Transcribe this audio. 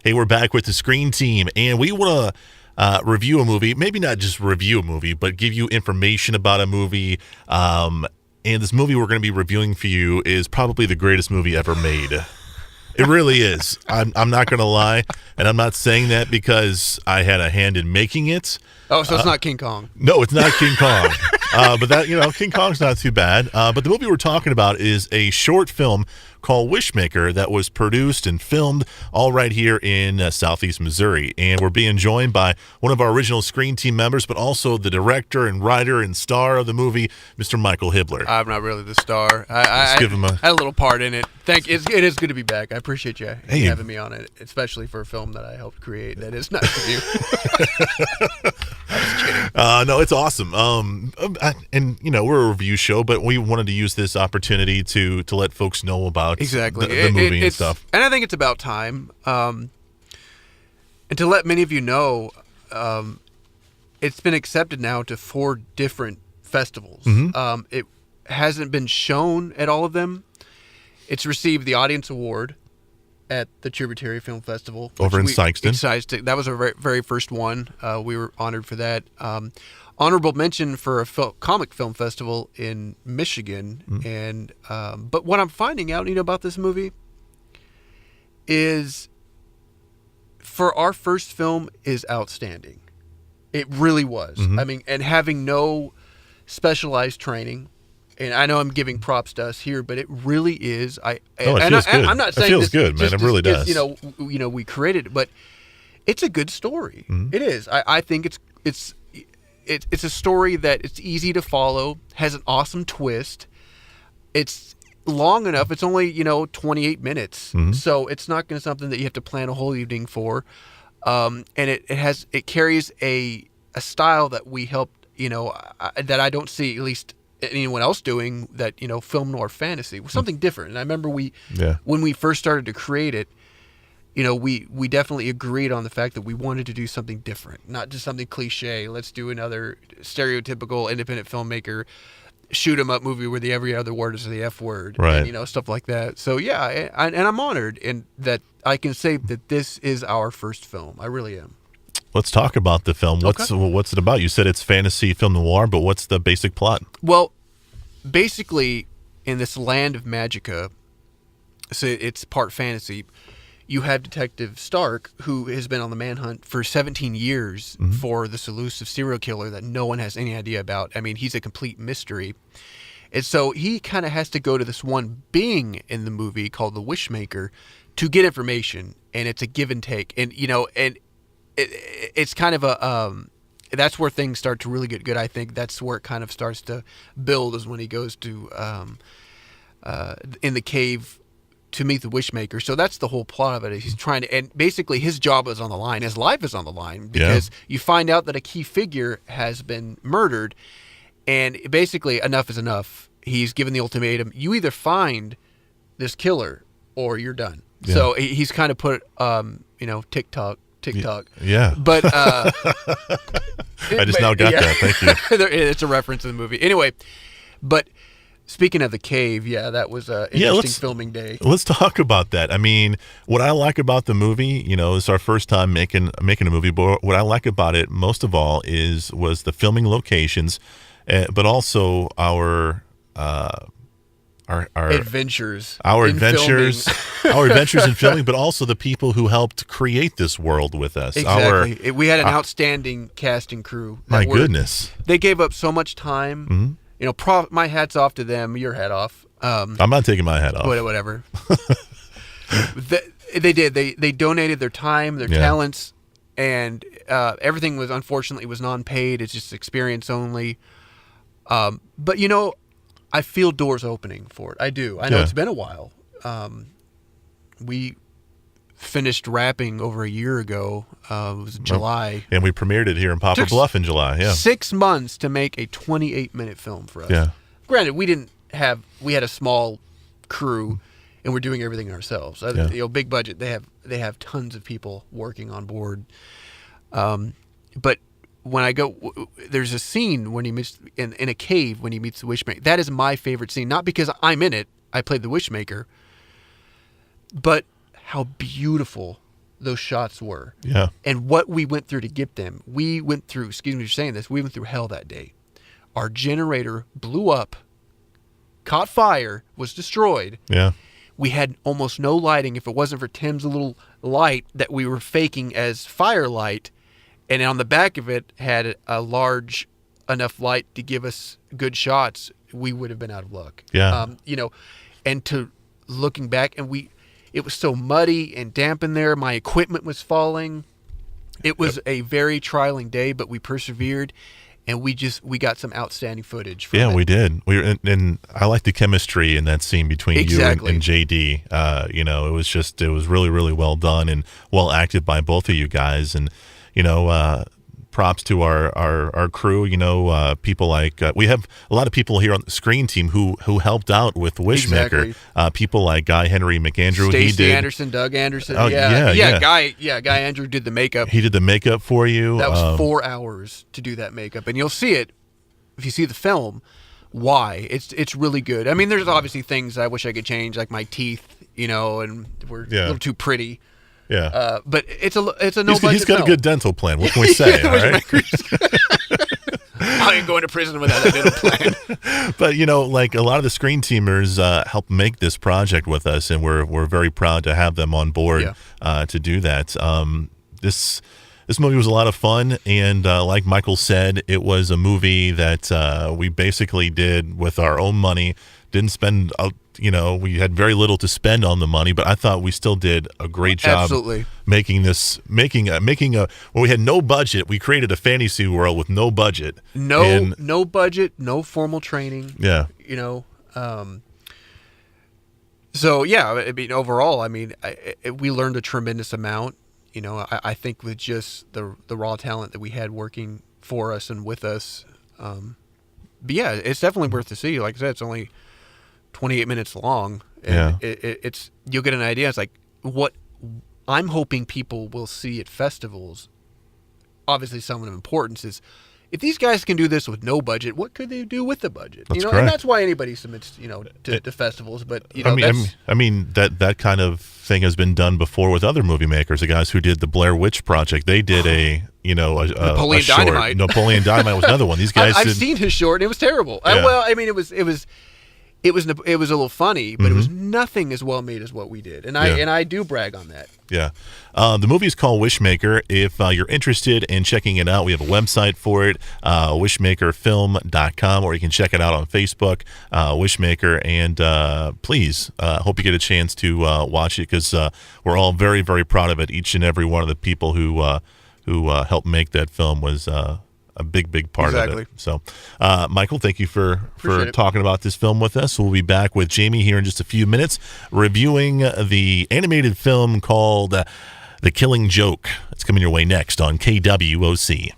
Hey, we're back with the Screen Team, and we want to review a movie. Maybe not just review a movie, but give you information about a movie. And this movie we're going to be reviewing for you is probably the greatest movie ever made. It really is. I'm not going to lie, and I'm not saying that because I had a hand in making it. Oh, so it's not King Kong. No, it's not King Kong. But that, King Kong's not too bad. But the movie we're talking about is a short film called Wishmaker that was produced and filmed all right here in Southeast Missouri. And we're being joined by one of our original Screen Team members, but also the director and writer and star of the movie, Mr. Michael Hibbler. I'm not really the star. I give him a... had a little part in it. It is good to be back. I appreciate you having me on it, especially for a film that I helped create. That is nice of you. I'm just kidding. No, it's awesome. We're a review show, but we wanted to use this opportunity to let folks know about the movie and stuff. And I think it's about time. And to let many of you know, it's been accepted now to 4 different festivals. Mm-hmm. It hasn't been shown at all of them. It's received the Audience Award at the Tributary Film Festival. Over in Sikeston. That was our very, very first one. We were honored for that. Honorable mention for a comic film festival in Michigan. Mm-hmm. And but what I'm finding out, about this movie is for our first film is outstanding. It really was. Mm-hmm. I mean, and having no specialized training. And I know I'm giving props to us here, but it really is. It feels good. I'm not saying it feels this good, man. It really does. We created it, but it's a good story. Mm-hmm. It is. I think it's a story that it's easy to follow, has an awesome twist. It's long enough. It's only 28 minutes, mm-hmm. so it's not going to something that you have to plan a whole evening for. And it carries a style that we helped that I don't see at least anyone else doing, that film noir fantasy was something different. And I remember when we first started to create it, we definitely agreed on the fact that we wanted to do something different, not just something cliche. Let's do another stereotypical independent filmmaker shoot 'em up movie where the every other word is the F word, right? And, stuff like that. So yeah, and I'm honored in that I can say that this is our first film. I really am. Let's talk about the film. What's it about? You said it's fantasy film noir, but what's the basic plot? Well, basically, in this land of magica, so it's part fantasy, you have Detective Stark, who has been on the manhunt for 17 years mm-hmm. for this elusive serial killer that no one has any idea about. I mean, he's a complete mystery. And so he kind of has to go to this one being in the movie called the Wishmaker to get information, and it's a give and take. And, it's kind of that's where things start to really get good. I think that's where it kind of starts to build, is when he goes to in the cave to meet the Wishmaker. So that's the whole plot of it. He's trying to, and basically his job is on the line. His life is on the line because you find out that a key figure has been murdered, and basically enough is enough. He's given the ultimatum: you either find this killer or you're done. Yeah. So he's kind of put TikTok. Yeah. But I just now got that. Thank you. It's a reference to the movie. Anyway, but speaking of the cave, that was an interesting filming day. Let's talk about that. I mean, what I like about the movie, it's our first time making a movie, but what I like about it most of all was the filming locations, but also our adventures, our adventures in filming, but also the people who helped create this world with us. Exactly. We had an outstanding cast and crew. My goodness. They gave up so much time. Mm-hmm. My hat's off to them. Your hat off. I'm not taking my hat off. Whatever. They did. They donated their time, their talents, and everything was unfortunately non-paid. It's just experience only. But I feel doors opening for it. I do. I know it's been a while. We finished wrapping over a year ago. It was July. And we premiered it here in Poplar, Bluff in July. Yeah. 6 months to make a 28-minute film for us. Yeah. Granted, we had a small crew, and we're doing everything ourselves. Big budget. They have tons of people working on board. But when I go, there's a scene when he meets in a cave when he meets the Wishmaker. That is my favorite scene, not because I'm in it. I played the Wishmaker, but how beautiful those shots were. Yeah. And what we went through to get them. We went through, excuse me for saying this, we went through hell that day. Our generator blew up, caught fire, was destroyed. Yeah. We had almost no lighting. If it wasn't for Tim's little light that we were faking as firelight, and on the back of it had a large enough light to give us good shots, we would have been out of luck. Yeah. And to looking back, and it was so muddy and damp in there. My equipment was falling. It was a very trialing day, but we persevered, and we got some outstanding footage. From Yeah, it. we did. And I like the chemistry in that scene between Exactly. you and JD. It was really, really well done and well acted by both of you guys. And props to our crew. People like we have a lot of people here on the screen team who helped out with Wishmaker. Exactly. People like Guy Henry McAndrew. Stacey Anderson, Doug Anderson. Oh, yeah. Guy Andrew did the makeup. He did the makeup for you. That was 4 hours to do that makeup, and you'll see it if you see the film. Why it's really good. I mean, there's obviously things I wish I could change, like my teeth, and we're a little too pretty. Yeah, but it's a no budget. He's got film. a good dental plan. What can we say? All right. I ain't going to prison without a dental plan. But like a lot of the screen teamers helped make this project with us, and we're very proud to have them on board to do that. This movie was a lot of fun, and like Michael said, it was a movie that we basically did with our own money. Didn't spend we had very little to spend on the money, but I thought we still did a great job. Absolutely. making when we had no budget. We created a fantasy world with no budget. No budget, no formal training. Yeah. So yeah, I mean, overall, we learned a tremendous amount. I think with just the raw talent that we had working for us and with us. But yeah, it's definitely worth to see. Like I said, it's only 28 minutes long. And it's you'll get an idea. It's like what I'm hoping people will see at festivals. Obviously, someone of importance is if these guys can do this with no budget, what could they do with the budget? That's and correct. that's why anybody submits, to festivals. But I mean that kind of thing has been done before with other movie makers. The guys who did the Blair Witch Project, they did a Napoleon short. Dynamite. Napoleon Dynamite was another one. These guys. I've seen his short, and it was terrible. Yeah. It was a little funny, but it was nothing as well made as what we did, and I do brag on that. Yeah. The movie is called Wishmaker. If you're interested in checking it out, we have a website for it, wishmakerfilm.com, or you can check it out on Facebook, Wishmaker. And please, hope you get a chance to watch it, because we're all very, very proud of it. Each and every one of the people who helped make that film was a big part of it. So, Michael, thank you for talking about this film with us. We'll be back with Jamie here in just a few minutes, reviewing the animated film called The Killing Joke. It's coming your way next on KWOC.